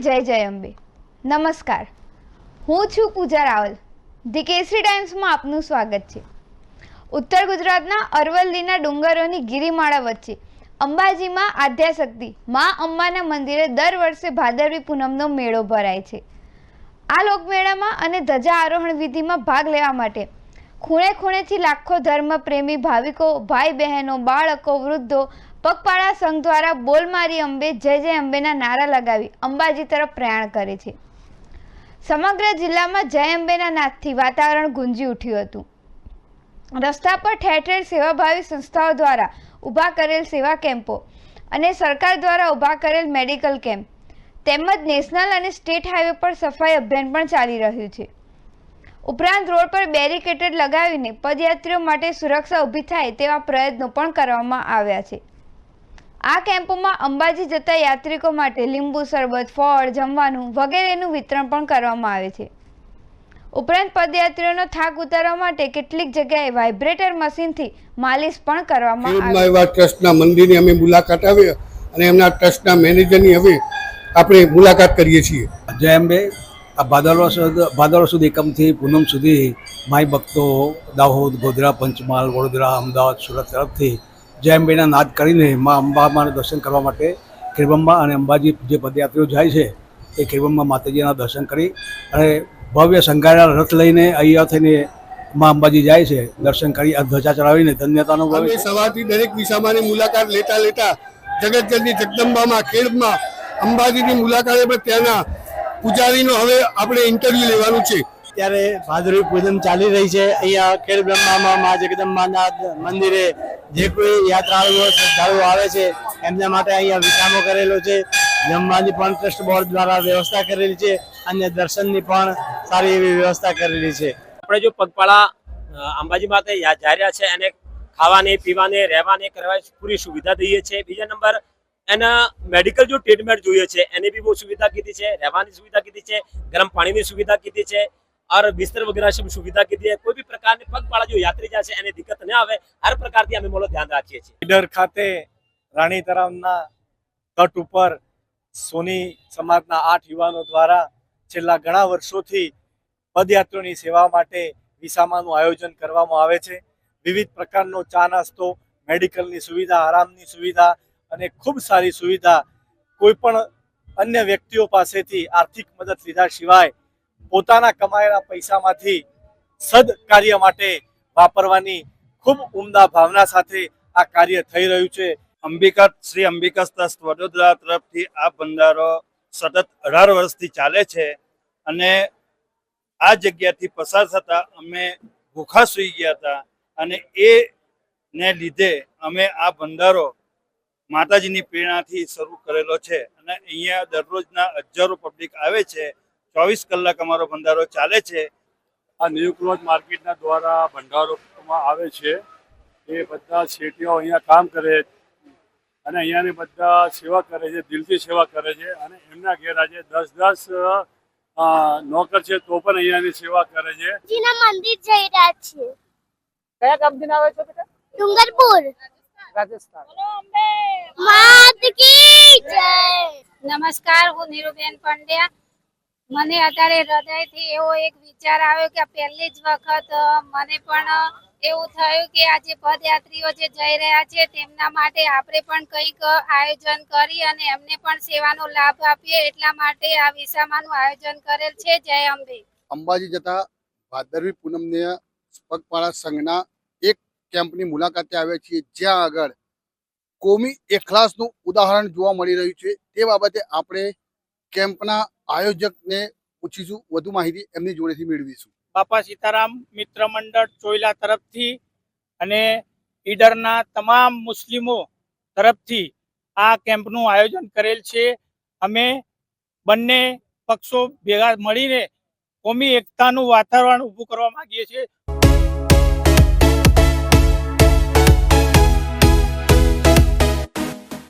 જય જય અંબે. નમસ્કાર, હું છું પૂજા રાવલ. ધી કેસરી ટાઈમ્સમાં આપનું સ્વાગત છે. ઉત્તર ગુજરાતના અરવલ્લીના ડુંગરોની ગિરિમાળા વચ્ચે અંબાજીમાં આદ્યાશક્તિ મા અંબાના મંદિરે દર વર્ષે ભાદરવી પૂનમનો મેળો ભરાય છે. આ લોકમેળામાં અને ધજા આરોહણ વિધિમાં ભાગ લેવા માટે ખૂણે ખૂણેથી લાખો ધર્મ પ્રેમી ભાવિકો, ભાઈ બહેનો, બાળકો, વૃદ્ધો પગપાળા સંઘ દ્વારા બોલ મારી અંબે જય જય અંબેના નારા લગાવી અંબાજી તરફ પ્રયાણ કરે છે. સમગ્ર જિલ્લામાં જય અંબેના નાદથી વાતાવરણ ગુંજી ઉઠ્યું હતું. રસ્તા પર ઠેર ઠેર સેવાભાવી સંસ્થાઓ દ્વારા ઊભા કરેલ સેવા કેમ્પો અને સરકાર દ્વારા ઊભા કરેલ મેડિકલ કેમ્પ તેમજ નેશનલ અને સ્ટેટ હાઈવે પર સફાઈ અભિયાન પણ ચાલી રહ્યું છે. ઉપરાંત રોડ પર બેરિકેડ લગાવીને પદયાત્રીઓ માટે સુરક્ષા ઊભી થાય તેવા પ્રયત્નો પણ કરવામાં આવ્યા છે. આ કેમ્પોમાં અંબાજી જતા યાત્રિકો માટે લીંબુ શરબત, ફળ, જમવાનું વગેરેનું વિતરણ પણ કરવામાં આવે છે. ઉપરાંત પદયાત્રીઓનો થાક ઉતારવા માટે કેટલીક જગ્યાએ વાઇબ્રેટર મશીનથી માલિશ પણ કરવામાં આવે છે. ટ્રસ્ટના મંદિરની અમે મુલાકાત આવી અને એમના ટ્રસ્ટના મેનેજરની હવે આપણે મુલાકાત કરીએ છીએ. જય અંબે. આ ભાદરવા સુદ એકમથી પૂનમ સુધી માઈ ભક્તો દાહોદ, ગોધરા, પંચમહાલ, વડોદરા, અમદાવાદ, સુરત તરફથી જય અંબેના નાદ કરીને મા અંબામાના દર્શન કરવા માટે ખેડબ્રહ્મા અને અંબાજી જે પદયાત્રીઓ જાય છે એ ખેડબ્રહ્મા માતાજીના દર્શન કરી અને ભવ્ય શણગારેલા રથ લઈને અહીંયા થઈને મા અંબાજી જાય છે. દર્શન કરી ધજા ચડાવીને ધન્યતાનો અમે સવારથી દરેક દિશામાંની મુલાકાત લેતા જગતજનની જગદંબામાં ખેડમાં અંબાજીની મુલાકાતે પણ ત્યાંના પૂજારીનો હવે આપણે ઇન્ટરવ્યુ લેવાનું છે. ત્યારે ભાદરવી પૂનમ ચાલી રહી છે. અહીંયા ખેડબ્રહ્મામાં મા જગદંબાના મંદિરે જે કોઈ યાત્રાળુઓ શ્રદ્ધાળુઓ આવે છે એમના માટે અહીંયા વિસામો કરેલો છે. જમવાની પણ ટ્રસ્ટ બોર્ડ દ્વારા વ્યવસ્થા કરેલી છે અને દર્શનની પણ સારી એવી વ્યવસ્થા કરેલી છે. આપણે જો પગપાળા અંબાજી માટે જઈ રહ્યા છે એને ખાવાની, પીવાની, રહેવાની કરવા પૂરી સુવિધા દઈએ છીએ. બીજા નંબર એના મેડિકલ જો ટ્રીટમેન્ટ જોઈએ છે એની બી બહુ સુવિધા કીધી છે. રહેવાની સુવિધા કીધી છે, ગરમ પાણીની સુવિધા કીધી છે और बिस्तर वगैरह सब सुविधा की दी है. कोई भी प्रकार की पगपाળા जो यात्री જાય છે એને દિક્કત ન આવે હર પ્રકારથી અમે મોલો ધ્યાન રાખીએ છીએ. ઈડર ખાતે રાણી તળાવના તટ ઉપર સોની સમાજના 8 યુવાનો દ્વારા છેલ્લા ઘણા વર્ષોથી પદયાત્રીઓની સેવા માટે વિસામાનું આયોજન કરવામાં આવે છે. વિવિધ પ્રકારનો ચા નાસ્તો, મેડિકલની સુવિધા, આરામની સુવિધા અને ખૂબ સારી સુવિધા કોઈ પણ અન્ય વ્યક્તિઓ પાસેથી આર્થિક મદદ લીધા સિવાય પોતાના કમાયેલા પૈસામાંથી સદકાર્ય માટે વાપરવાની ખૂબ ઉમદા ભાવના સાથે આ કાર્ય થઈ રહ્યું છે. શ્રી અંબિકા ટ્રસ્ટ વડોદરા તરફથી આ ભંડારો સતત 18 વર્ષથી ચાલે છે અને આ જગ્યાથી પસાર થતા અમે ભૂખા સૂઈ ગયા હતા અને એને લીધે અમે આ ભંડારો માતાજીની પ્રેરણાથી શરૂ કરેલો છે અને અહીંયા દરરોજના હજારો પબ્લિક આવે છે. 24 કલાક અમારો ભંડારો ચાલે છે. આ ન્યૂ ક્લોથ માર્કેટના દ્વારા ભંડારોમાં આવે છે. એ બધા શેઠિયાઓ અહીંયા કામ કરે અને અહીંયાની બધા સેવા કરે છે, દિલથી સેવા કરે છે અને એમના ઘેર આજે 10 નોકર છે તો પણ અહીંયાની સેવા કરે છે. મંદિર જઈ રહ્યા છીએ. કયા ગામથી આવે છો બેટા? ડુંગરપુર, રાજસ્થાન. માત કી જય. નમસ્કાર, હું નીરુબેન પંડ્યા. મને અત્યારે હૃદયથી એવો એક વિચાર આવ્યો કે પહેલી જ વખત મને પણ એવું થયું કે આ જે પદયાત્રીઓ જે જઈ રહ્યા છે તેમના માટે આપણે પણ કંઈક આયોજન કરી અને એમને પણ સેવાનો લાભ આપીએ એટલા માટે આ વિસામાનું આયોજન કરેલ છે. જય અંબે. અંબાજી જતા ભાદરવી પૂનમને પગપાળા સંઘના એક કેમ્પની મુલાકાતે આવ્યા છીએ જ્યાં આગળ કોમી એખલાસનું ઉદાહરણ જોવા મળી રહ્યું છે. તે બાબતે આપણે કેમ્પના આયોજકને પૂછીશું, વધુ માહિતી એમની જોડેથી મેળવીશું. બાપા સીતારામ મિત્ર મંડળ ચોઈલા તરફથી અને ઈડરના તમામ મુસ્લિમો તરફથી આ કેમ્પનું આયોજન કરેલ છે. અમે બંને પક્ષો ભેગા મળીને કોમી એકતાનું વાતાવરણ ઊભું કરવા માંગીએ છીએ.